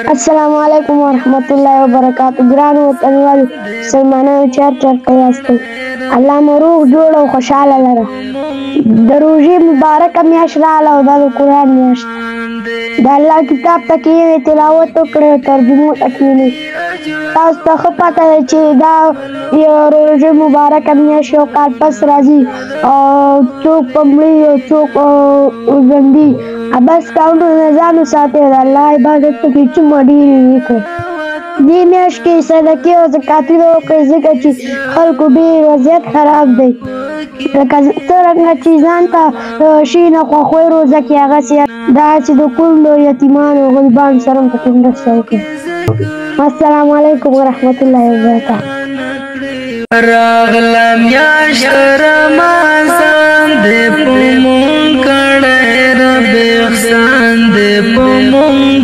السلام علیکم ورحمۃ اللہ وبرکاتہ. ګران وطنوال مسلمانانو چېرته یاستئ؟ الله مو روغ جوړ او خوشحاله لره. د روژې مبارکه میاشت راغله او دا د قرآن میاشت د الله کتاب ته کښېنئ، تلاوت وکړئ او ترجمو ته کښېنئ. تاسو ته ښه پته ده چې دا روژې مبارکه میاشت یو کال پس راځي او څوک به مړي او څوک ژوندي. بس کارونو نه ځان وساتئ او د الله عبادت پکې څومره ډېرې وکړئ. دې میاشت کې صدقې او زکاتونه وکړئ ځکه چې خلکو ډېر وضعیت خراب دی. لکه څرنګه چې ځان ته شي نه خوښوئ روژه کې هغسې داسې د کونډو یتیمانو او غریبانو سره هم پکې مرسته وکړئ. السلام علیکم ورحمت الله وبرکاتہ. راغله میاشت رمضان دې په مونږ کړی رب احسان دې په مونږ